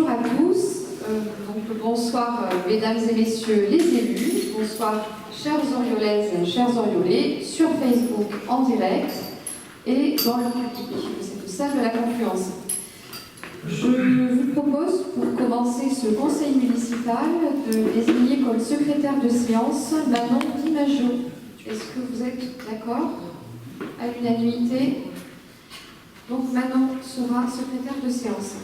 Bonsoir à tous, bonsoir mesdames et messieurs les élus, bonsoir chères Oriolaises, chers Oriolais, sur Facebook en direct et dans le public, c'est tout ça de la confluence. Je vous propose, pour commencer ce conseil municipal, de désigner comme secrétaire de séance Manon Dimaggio. Est-ce que vous êtes d'accord à l'unanimité? Donc Manon sera secrétaire de séance.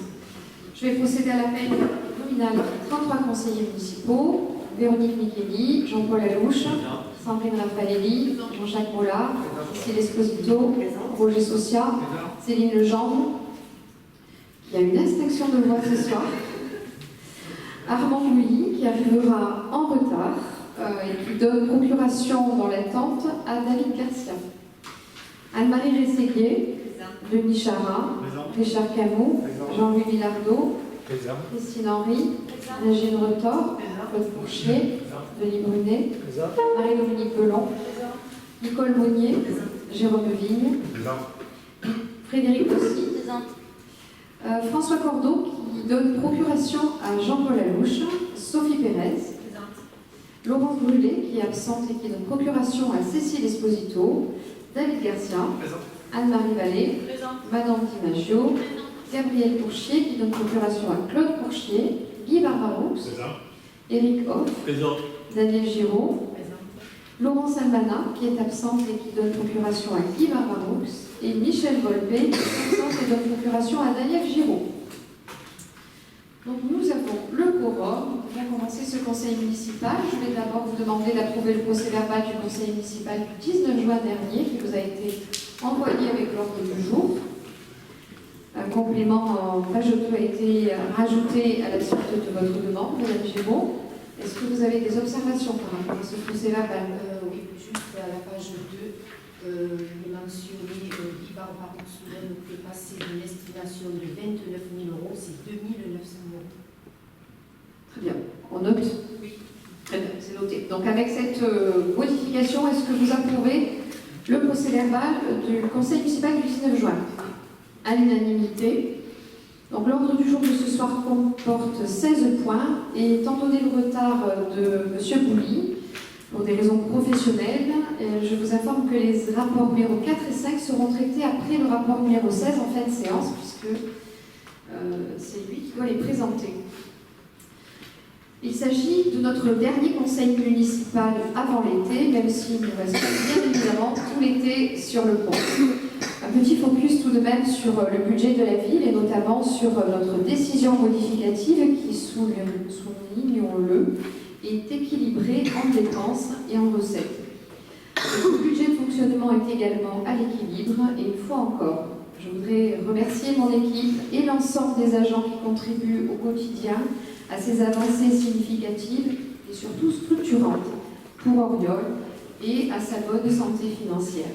Je vais procéder à l'appel nominal des 33 conseillers municipaux, Véronique Micheli, Jean-Paul Alouche, Sandrine Raffaelli, Jean-Jacques Mollard, Cécile Esposito, Roger Socia, Céline Legendre. Il y a une extinction de voix ce soir. Armand Louis, qui arrivera en retard et qui donne procuration dans l'attente à David Garcia. Anne-Marie Rességuier, Denis Chara, Richard Camus, Jean-Louis Villardeau, Christine Henry, Nadine Retor, Claude Fourchier, Denis Brunet, Marie-Dominique Belon, Nicole Monnier, Jérôme Vigne, Frédéric Aussi, François Cordeau qui donne procuration à Jean-Paul Alouche, Sophie Pérez, Laurence Brûlé qui est absente et qui donne procuration à Cécile Esposito, David Garcia, Anne-Marie Vallée, Madame Dimaggio, Gabriel Pourchier qui donne procuration à Claude Pourchier, Guy Barbaroux, Éric Hoff, Daniel Giraud, Laurence Albana qui est absente et qui donne procuration à Guy Barbaroux, et Michel Volpe qui est absente et donne procuration à Daniel Giraud. Donc nous avons le quorum. Nous pouvons commencer ce conseil municipal. Je vais d'abord vous demander d'approuver le procès-verbal du conseil municipal du 19 juin dernier qui vous a été envoyé avec l'ordre du jour. Un complément en page 2 a été rajouté à la suite de votre demande, Madame Géraud. Est-ce que vous avez des observations par rapport à ce procès-verbal? Oui, juste à la page 2, il est mentionné Guy Barbaroux nous fait passer d'une estimation de 29 000 €, c'est 2 900 €. Très bien, on note? Oui. Très bien, c'est noté. Donc avec cette modification, est-ce que vous approuvez le procès-verbal du conseil municipal du 19 juin? À l'unanimité. Donc l'ordre du jour de ce soir comporte 16 points et étant donné le retard de M. Bouly, pour des raisons professionnelles, je vous informe que les rapports numéro 4 et 5 seront traités après le rapport numéro 16 en fin de séance, puisque c'est lui qui doit les présenter. Il s'agit de notre dernier conseil municipal avant l'été, même si nous restons bien évidemment tout l'été sur le pont. Un petit focus tout de même sur le budget de la ville et notamment sur notre décision modificative qui, soulignons-le, est équilibrée en dépenses et en recettes. Le budget de fonctionnement est également à l'équilibre et une fois encore, je voudrais remercier mon équipe et l'ensemble des agents qui contribuent au quotidien à ces avancées significatives et surtout structurantes pour Oriol et à sa bonne santé financière.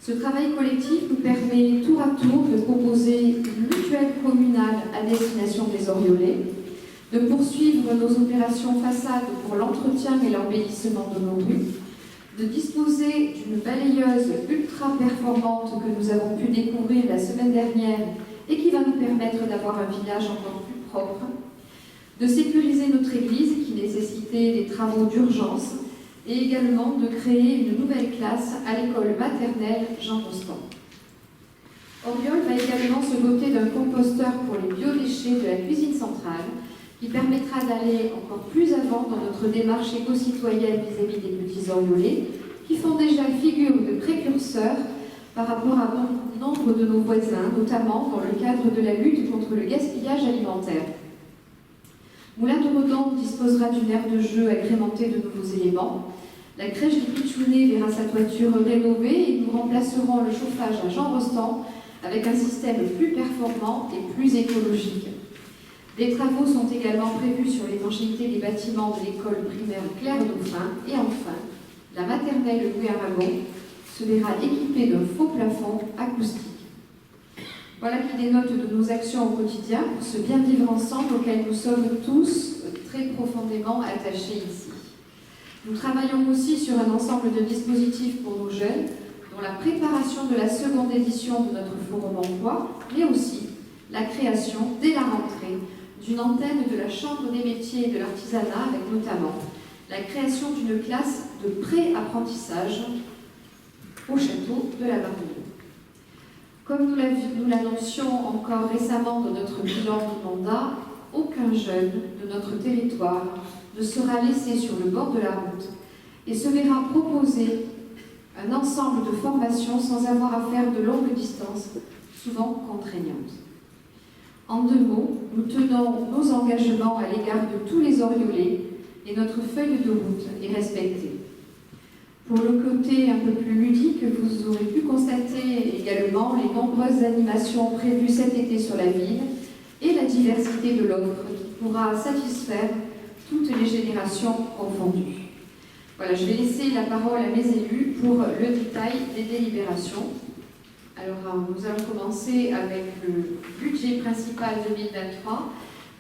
Ce travail collectif nous permet tour à tour de proposer une mutuelle communale à destination des Oriolais, de poursuivre nos opérations façades pour l'entretien et l'embellissement de nos rues, de disposer d'une balayeuse ultra performante que nous avons pu découvrir la semaine dernière et qui va nous permettre d'avoir un village encore plus propre, de sécuriser notre église qui nécessitait des travaux d'urgence et également de créer une nouvelle classe à l'école maternelle Jean Rostand. Oriol va également se doter d'un composteur pour les biodéchets de la cuisine centrale qui permettra d'aller encore plus avant dans notre démarche éco-citoyenne vis-à-vis des petits Oriolais qui font déjà figure de précurseurs par rapport à bon nombre de nos voisins, notamment dans le cadre de la lutte contre le gaspillage alimentaire. Moulin de Redon disposera d'une aire de jeu agrémentée de nouveaux éléments. La crèche du Pichounet verra sa toiture rénovée et nous remplacerons le chauffage à Jean Rostand avec un système plus performant et plus écologique. Des travaux sont également prévus sur l'étanchéité des bâtiments de l'école primaire Claire-Dauphin et enfin, la maternelle Louis Aragon se verra équipée d'un faux plafond acoustique. Voilà qui dénote de nos actions au quotidien pour ce bien vivre ensemble auquel nous sommes tous très profondément attachés ici. Nous travaillons aussi sur un ensemble de dispositifs pour nos jeunes, dont la préparation de la seconde édition de notre forum emploi, mais aussi la création, dès la rentrée, d'une antenne de la Chambre des métiers et de l'artisanat, avec notamment la création d'une classe de pré-apprentissage au château de la Barbouille. Comme nous l'annoncions encore récemment dans notre bilan de mandat, aucun jeune de notre territoire ne sera laissé sur le bord de la route et se verra proposer un ensemble de formations sans avoir à faire de longues distances, souvent contraignantes. En 2 mots, nous tenons nos engagements à l'égard de tous les Oriolais et notre feuille de route est respectée. Pour le côté un peu plus ludique, vous aurez pu constater également les nombreuses animations prévues cet été sur la ville et la diversité de l'offre qui pourra satisfaire toutes les générations confondues. Voilà, je vais laisser la parole à mes élus pour le détail des délibérations. Alors, nous allons commencer avec le budget principal 2023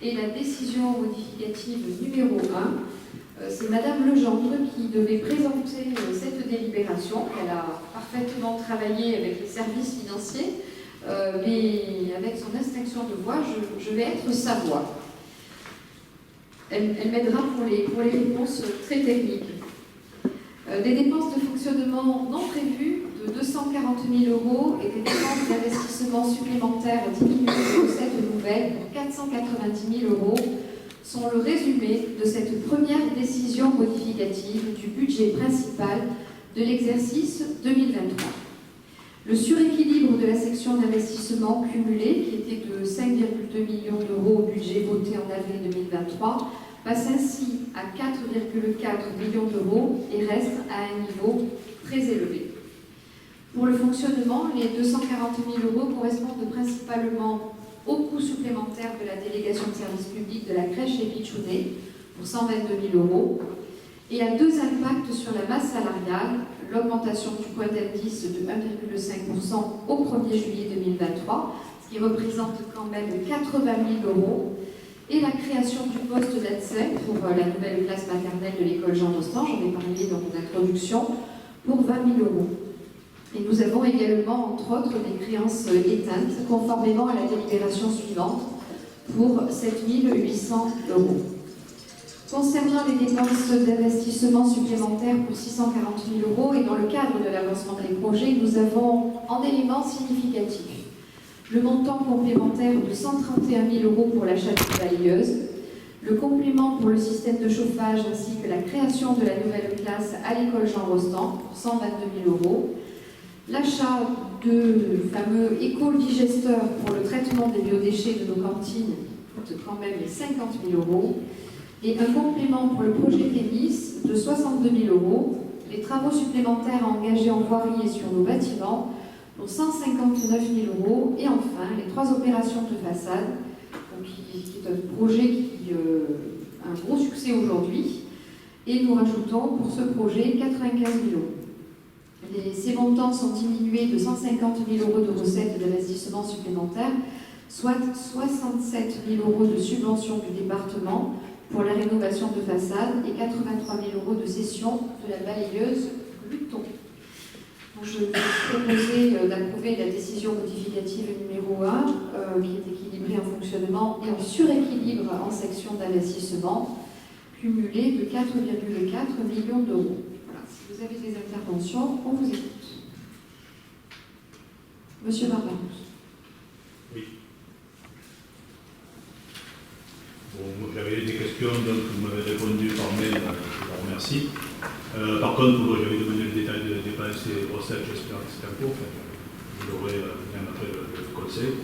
et la décision modificative numéro 1. C'est Madame Legendre qui devait présenter cette délibération. Elle a parfaitement travaillé avec les services financiers, mais avec son extinction de voix, je vais être sa voix. Elle m'aidera pour les réponses très techniques. Des dépenses de fonctionnement non prévues de 240 000 € et des dépenses d'investissement supplémentaires diminuées de recettes nouvelles pour 490 000 € sont le résumé de cette première décision modificative du budget principal de l'exercice 2023. Le suréquilibre de la section d'investissement cumulé, qui était de 5,2 millions d'euros au budget voté en avril 2023, passe ainsi à 4,4 millions d'euros et reste à un niveau très élevé. Pour le fonctionnement, les 240 000 € correspondent principalement au coût supplémentaire de la délégation de service public de la crèche et Pichounet pour 122 000 € et à 2 impacts sur la masse salariale, l'augmentation du point d'indice de 1,5% au 1er juillet 2023, ce qui représente quand même 80 000 € et la création du poste d'ADSEM pour la nouvelle classe maternelle de l'école Jean Rostand, j'en ai parlé dans mon introduction, pour 20 000 €. Et nous avons également, entre autres, des créances éteintes, conformément à la délibération suivante, pour 7 800 €. Concernant les dépenses d'investissement supplémentaires pour 640 000 € et dans le cadre de l'avancement des projets, nous avons en éléments significatifs le montant complémentaire de 131 000 € pour l'achat d'une balayeuse, le complément pour le système de chauffage ainsi que la création de la nouvelle classe à l'école Jean Rostand pour 122 000 €, l'achat de fameux éco-digesteurs pour le traitement des biodéchets de nos cantines coûte quand même 50 000 € et un complément pour le projet Témis de 62 000 €, les travaux supplémentaires engagés en voirie et sur nos bâtiments pour 159 000 € et enfin les 3 opérations de façade, qui est un projet qui a un gros succès aujourd'hui, et nous rajoutons pour ce projet 95 000 €. Ces montants sont diminués de 150 000 € de recettes d'investissement supplémentaires, soit 67 000 € de subvention du département pour la rénovation de façade et 83 000 € de cession de la balayeuse Luton. Je vais vous proposer d'approuver la décision modificative numéro 1, qui est équilibrée en fonctionnement et en suréquilibre en section d'investissement, cumulé de 4,4 millions d'euros. Voilà. Si vous avez des interventions, on vous écoute. Monsieur Barbarousse. Oui. Bon, moi j'avais des questions, donc vous m'avez répondu par mail, je vous remercie. Par contre, j'avais demandé le détail de dépenses et recettes, j'espère que c'est un peu, je l'aurai bien après le conseil.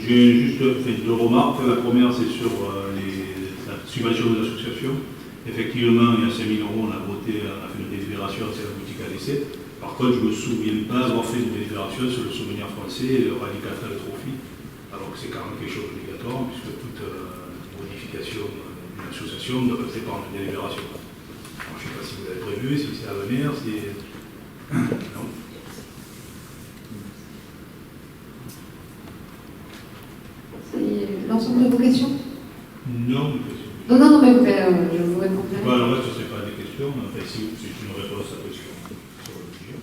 J'ai juste fait 2 remarques. La première, c'est sur la subvention des associations. Effectivement, il y a 5 000 €, on a voté, on a fait une délibération, c'est la boutique à l'essai. Par contre, je ne me souviens pas avoir fait une délibération sur le souvenir français et le radical trophy, alors que c'est quand même quelque chose d'obligatoire, puisque toute modification d'une association doit passer par une délibération. Alors, je ne sais pas si vous avez prévu, si c'est à venir, si... Non. C'est l'ensemble de vos questions? Non, mais je vous réponds bien. Voilà, le reste, ce n'est pas des questions, enfin, si c'est une réponse à la question sur le budget.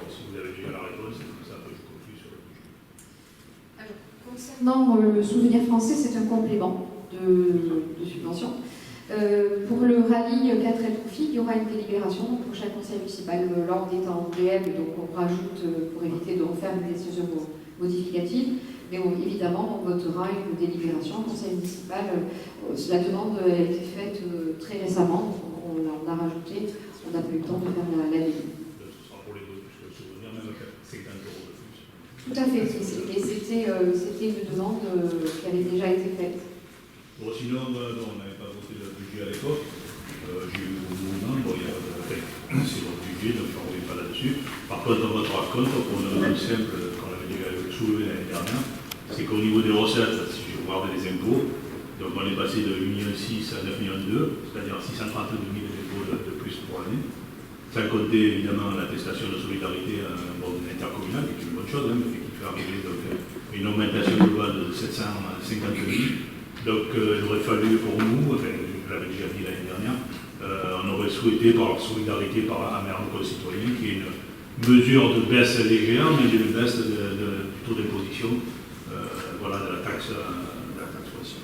Si vous avez déjà la réponse, ça peut je conclue sur le budget. Alors, concernant concernant le souvenir français, c'est un complément de subvention. Pour le rallye 4L Trophy, il y aura une délibération au prochain conseil municipal l'ordre étant réel, donc on rajoute pour éviter de refaire une décision modificative. Mais évidemment, on votera une délibération au conseil municipal. La demande a été faite très récemment, on a rajouté, on n'a pas eu le temps de faire la délibération. Tout à fait, et c'était une demande qui avait déjà été faite. Bon, sinon, on n'avait pas voté le budget à l'époque. J'ai eu au mouvement, c'est votre budget, donc je ne reviens pas là-dessus. Par contre, on votera contre pour une raison simple qu'on avait déjà soulevé l'année dernière. C'est qu'au niveau des recettes, si je regarde les impôts, donc on est passé de 1,6 million à 9,2 millions, c'est-à-dire 632 000 impôts de plus pour l'année. Sans compter évidemment l'attestation de solidarité intercommunale, qui est une bonne chose, mais qui fait arriver donc, une augmentation globale de 750 000. Donc il aurait fallu pour nous, enfin je l'avais déjà dit l'année dernière, on aurait souhaité par solidarité envers nos concitoyens qu'il y ait une mesure de baisse légère, mais d'une baisse du taux d'imposition de la taxe foncière.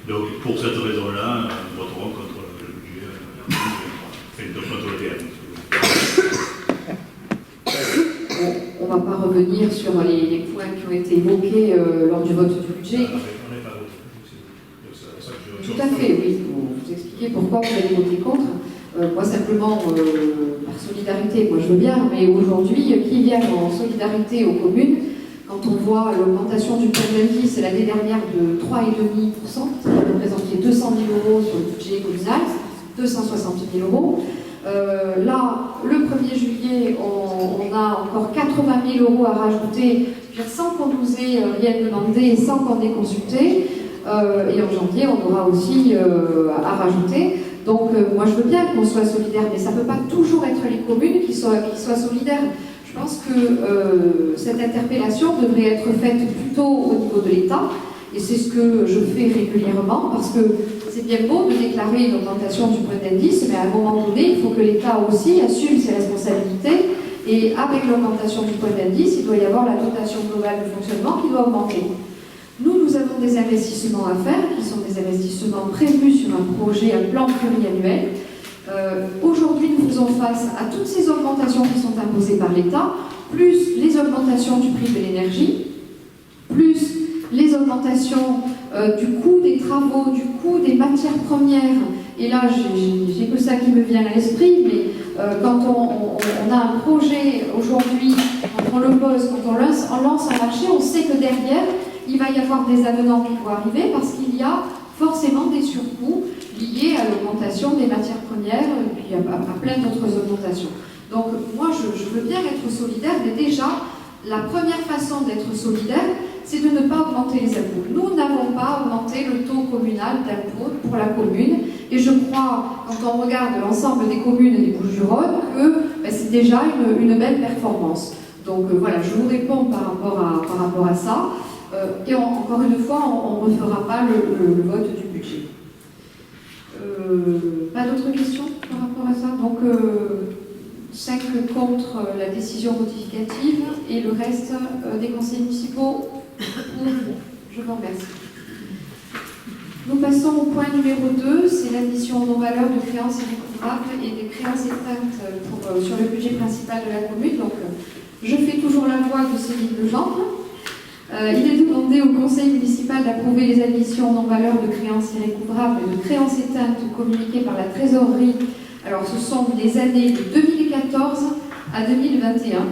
Donc pour cette raison-là, nous voterons contre le budget, contre le TN. On ne va pas revenir sur les points qui ont été évoqués lors du vote du budget. Tout à fait, oui. Vous expliquez pourquoi vous allez voter contre. Moi, simplement, par solidarité, moi je veux bien, mais aujourd'hui, qui vient en solidarité aux communes, quand on voit l'augmentation du point d'indice l'année dernière de 3,5%, ça représentait 200 000 € sur le budget communal, 260 000 €. Là, le 1er juillet, on a encore 80 000 € à rajouter, sans qu'on nous ait rien demandé, sans qu'on ait consulté. Et en janvier, on aura aussi à rajouter. Donc, moi, je veux bien qu'on soit solidaire, mais ça ne peut pas toujours être les communes qui soient solidaires. Je pense que cette interpellation devrait être faite plutôt au niveau de l'État, et c'est ce que je fais régulièrement, parce que c'est bien beau de déclarer une augmentation du point d'indice, mais à un moment donné, il faut que l'État aussi assume ses responsabilités, et avec l'augmentation du point d'indice, il doit y avoir la dotation globale de fonctionnement qui doit augmenter. Nous avons des investissements à faire, qui sont des investissements prévus sur un projet, un plan pluriannuel. Aujourd'hui, nous faisons face à toutes ces augmentations qui sont imposées par l'État, plus les augmentations du prix de l'énergie, plus les augmentations du coût des travaux, du coût des matières premières. Et là, j'ai que ça qui me vient à l'esprit, mais quand on a un projet aujourd'hui, quand on le pose, quand on lance un marché, on sait que derrière, il va y avoir des avenants qui vont arriver parce qu'il y a forcément des surcoûts liés à l'augmentation des matières premières et puis à plein d'autres augmentations. Donc moi je veux bien être solidaire, mais déjà la première façon d'être solidaire, c'est de ne pas augmenter les impôts. Nous n'avons pas augmenté le taux communal d'impôt pour la commune, et je crois, quand on regarde l'ensemble des communes des Bouches-du-Rhône, que c'est déjà une belle performance. Donc voilà, je vous réponds par rapport à ça. Et encore une fois, on ne refera pas le vote du budget. Pas d'autres questions par rapport à ça? Donc, 5 contre la décision modificative et le reste des conseils municipaux pour. Je vous remercie. Nous passons au point numéro 2, c'est l'addition aux valeurs de créances irrécouvrables et des créances éteintes sur le budget principal de la commune. Donc, je fais toujours la voix de Céline Legendre. Il est demandé au conseil municipal d'approuver les additions non-valeurs de créances irrécouvrables et de créances éteintes communiquées par la trésorerie. Alors, ce sont les années de 2014 à 2021,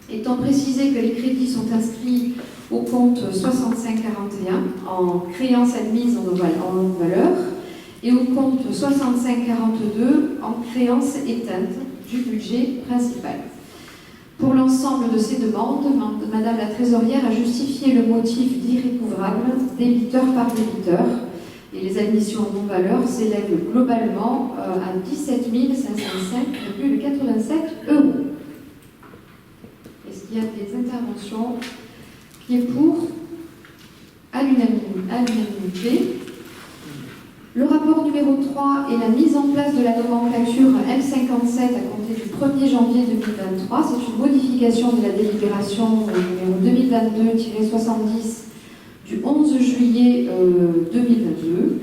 étant précisé que les crédits sont inscrits au compte 6541 en créances admises en non-valeurs et au compte 6542 en créances éteintes du budget principal. Pour l'ensemble de ces demandes, Madame la Trésorière a justifié le motif d'irrécouvrable débiteur par débiteur, et les admissions non valeurs s'élèvent globalement à 17 505,87 €. Est-ce qu'il y a des interventions? Qui est pour? À l'unanimité. Le rapport numéro 3 est la mise en place de la nomenclature L57 à compter du 1er janvier 2023. C'est une modification de la délibération numéro 2022-70 du 11 juillet 2022.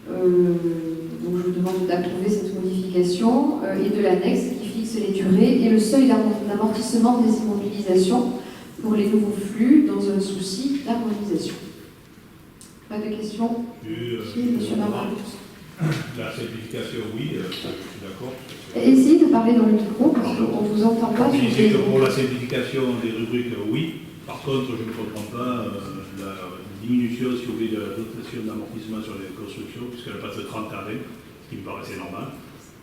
Donc je vous demande d'approuver cette modification et de l'annexe qui fixe les durées et le seuil d'amortissement des immobilisations pour les nouveaux flux dans un souci d'harmonisation. Pas de questions? Si, monsieur Marmont. La simplification, oui, je suis d'accord. Essayez de parler dans le micro parce qu'on ne vous entend pas. Je disais que pour la simplification des rubriques, oui. Par contre, je ne comprends pas la diminution, si vous voulez, de la dotation d'amortissement sur les constructions, puisqu'elle passe de 30 à 20, ce qui me paraissait normal.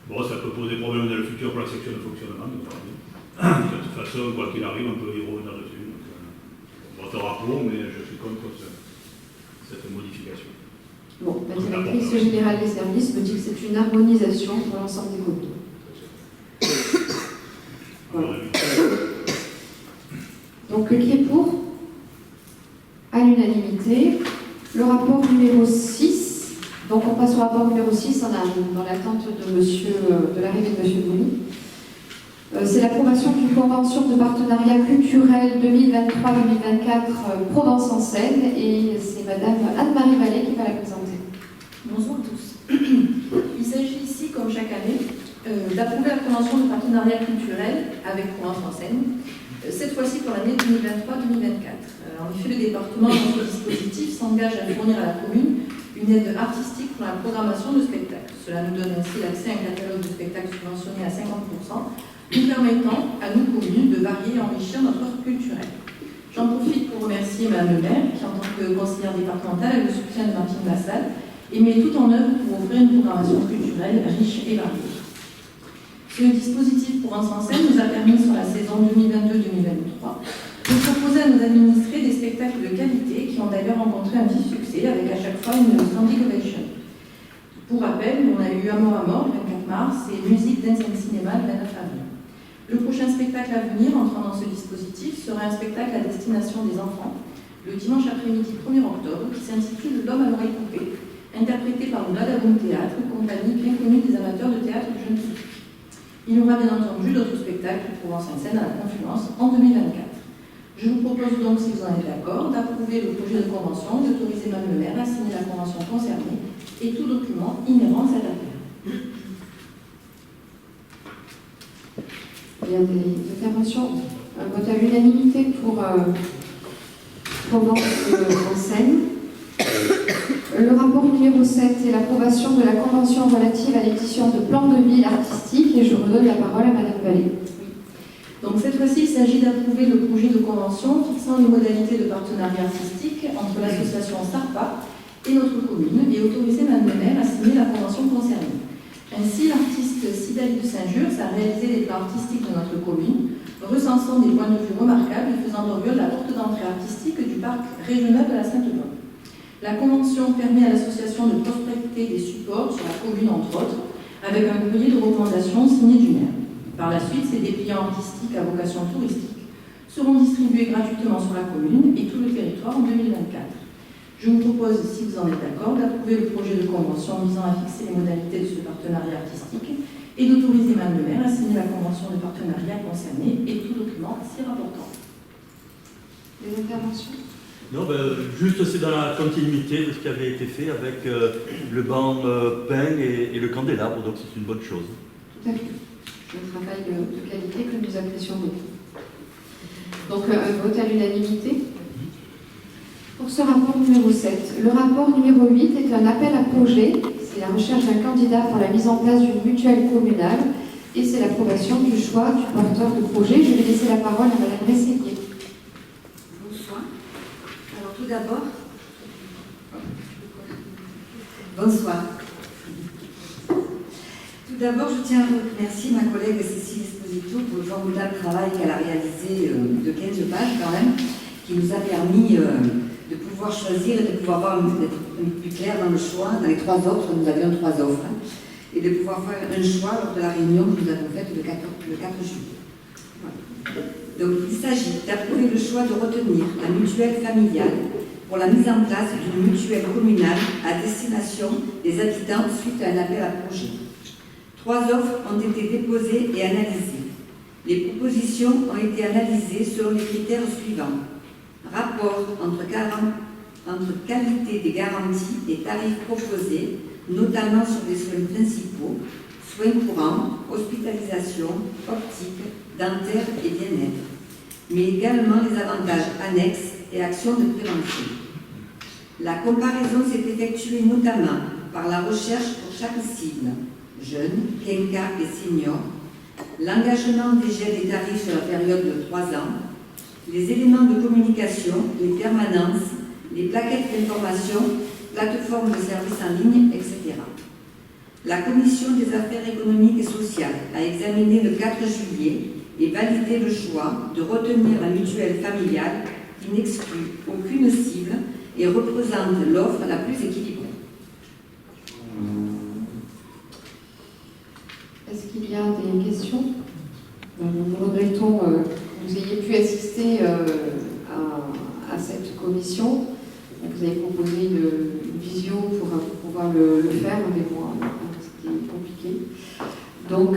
Bon, ça peut poser problème dans le futur pour la section de fonctionnement, mais de toute façon, quoi qu'il arrive, on peut y revenir dessus. Donc, on votera pour, mais je suis contre cette modification. Bon, la directrice générale des services me dit que c'est une harmonisation pour l'ensemble des communes. Voilà. Donc, qui est pour? À l'unanimité. Le rapport numéro 6. Donc, on passe au rapport numéro 6 dans l'attente de l'arrivée de M. Bouli. C'est l'approbation d'une convention de partenariat culturel 2023-2024 Provence en Seine. Et c'est Madame Anne-Marie Vallée qui va la présenter. Bonjour à tous. Il s'agit ici, comme chaque année, d'approuver la convention de partenariat culturel avec Provence en Seine, cette fois-ci pour l'année 2023-2024. En effet, le département, dans ce dispositif, s'engage à fournir à la commune une aide artistique pour la programmation de spectacles. Cela nous donne ainsi l'accès à un catalogue de spectacles subventionnés à 50%, nous permettant à nous communes de varier et enrichir notre offre culturelle. J'en profite pour remercier Mme le maire, qui en tant que conseillère départementale a le soutien de Martine Lassalle et met tout en œuvre pour offrir une programmation culturelle riche et variée. Ce dispositif Provence en Seine nous a permis, sur la saison 2022-2023, de proposer à nos administrés des spectacles de qualité qui ont d'ailleurs rencontré un vif succès, avec à chaque fois une standing ovation. Pour rappel, on a eu Amour à mort le 24 mars et Musique Dance and Cinéma le 29 avril. Le prochain spectacle à venir, entrant dans ce dispositif, sera un spectacle à destination des enfants, le dimanche après-midi 1er octobre, qui s'intitule L'homme à l'oreille coupée, interprété par le Badaboum Théâtre, compagnie bien connue des amateurs de théâtre de jeune public. Il y aura bien entendu d'autres spectacles pour Provence en Seine à la Confluence en 2024. Je vous propose donc, si vous en êtes d'accord, d'approuver le projet de convention, d'autoriser Mme le maire à signer la convention concernée et tout document inhérent à cette affaire. Il y a des interventions. Un vote à l'unanimité pour Provence en Seine. Le rapport numéro 7 est l'approbation de la convention relative à l'édition de plans de ville artistique et je redonne la parole à Madame Vallée. Donc cette fois-ci, il s'agit d'approuver le projet de convention fixant les modalités de partenariat artistique entre l'association SARPA et notre commune et autoriser Mme le maire à signer la convention concernée. Ainsi, l'artiste Sidalie de Saint-Just a réalisé des plans artistiques de notre commune, recensant des points de vue remarquables et faisant d'Oriol la porte d'entrée artistique du parc régional de la Sainte-Bonne. La convention permet à l'association de prospecter des supports sur la commune, entre autres, avec un courrier de recommandation signé du maire. Par la suite, ces dépliants artistiques à vocation touristique seront distribués gratuitement sur la commune et tout le territoire en 2024. Je vous propose, si vous en êtes d'accord, d'approuver le projet de convention visant à fixer les modalités de ce partenariat artistique et d'autoriser Mme le maire à signer la convention de partenariat concernée et tout document s'y rapportant. Des interventions? Non, juste c'est dans la continuité de ce qui avait été fait avec le banc peint et le candélabre, donc c'est une bonne chose. Tout à fait. Un travail de qualité que nous apprécions beaucoup. Donc, un vote à l'unanimité. Pour ce rapport numéro 7, le rapport numéro 8 est un appel à projet. C'est la recherche d'un candidat pour la mise en place d'une mutuelle communale et c'est l'approbation du choix du porteur de projet. Je vais laisser la parole à Mme Rességuier. Bonsoir. Alors tout d'abord, bonsoir. Tout d'abord, je tiens à remercier ma collègue Cécile Esposito pour le formidable travail qu'elle a réalisé de 15 pages quand même, qui nous a permis de pouvoir choisir et de pouvoir avoir d'être plus clair dans le choix. Dans les 3 offres, nous avions 3 offres, et de pouvoir faire un choix lors de la réunion que nous avons faite le 4 juillet. Voilà. Donc il s'agit d'approuver le choix de retenir la mutuelle familiale pour la mise en place d'une mutuelle communale à destination des habitants suite à un appel à projet. 3 offres ont été déposées et analysées. Les propositions ont été analysées selon les critères suivants. Rapport entre entre qualité des garanties et tarifs proposés, notamment sur des soins principaux, soins courants, hospitalisation, optique, dentaire et bien-être, mais également les avantages annexes et actions de prévention. La comparaison s'est effectuée notamment par la recherche pour chaque cible, jeunes, quinquas et seniors, l'engagement des gels des tarifs sur la période de 3 ans, les éléments de communication, les permanences, les plaquettes d'information, plateformes de services en ligne, etc. La Commission des affaires économiques et sociales a examiné le 4 juillet et validé le choix de retenir la mutuelle familiale qui n'exclut aucune cible et représente l'offre la plus équilibrée. Est-ce qu'il y a des questions? Nous regrettons que vous ayez pu assister à cette commission. Vous avez proposé une visio pour pouvoir le faire, mais bon, c'était compliqué. Donc,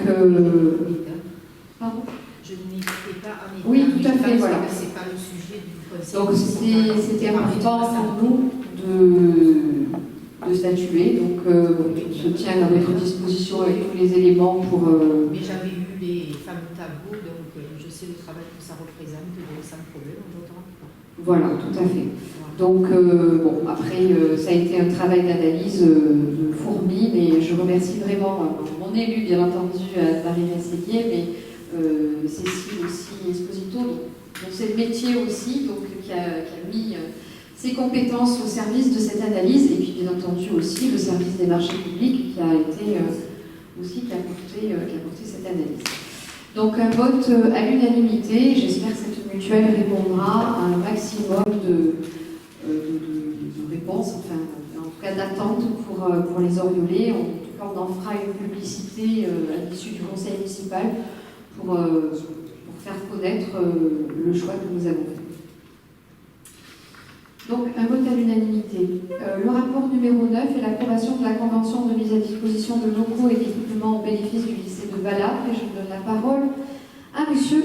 pardon? Je n'hésitais pas à m'y Oui, tout à fait, voilà. C'est pas le sujet du conseil. Donc, c'était important pour nous de statuer. Donc, je tiens à votre disposition avec tous les éléments pour... Mais j'avais eu les fameux tableaux, donc je sais le travail que ça représente, donc sans problème, on votera. Voilà, tout à fait. Donc, bon, après, ça a été un travail d'analyse de fourmi, mais je remercie vraiment mon élu, bien entendu, Marie Mességuier, mais Cécile aussi, Esposito, dont c'est le métier aussi, donc qui a mis ses compétences au service de cette analyse, et puis bien entendu aussi le service des marchés publics qui a été aussi qui a porté cette analyse. Donc un vote à l'unanimité. J'espère que cette mutuelle répondra à un maximum de réponses, enfin en tout cas d'attente pour les Oriolais. En tout cas, on en fera une publicité à l'issue du conseil municipal pour faire connaître le choix que nous avons fait. Donc, un vote à l'unanimité. Le rapport numéro 9 est l'approbation de la convention de mise à disposition de locaux et d'équipements au bénéfice du lycée de Valâtre. Et je donne la parole à Monsieur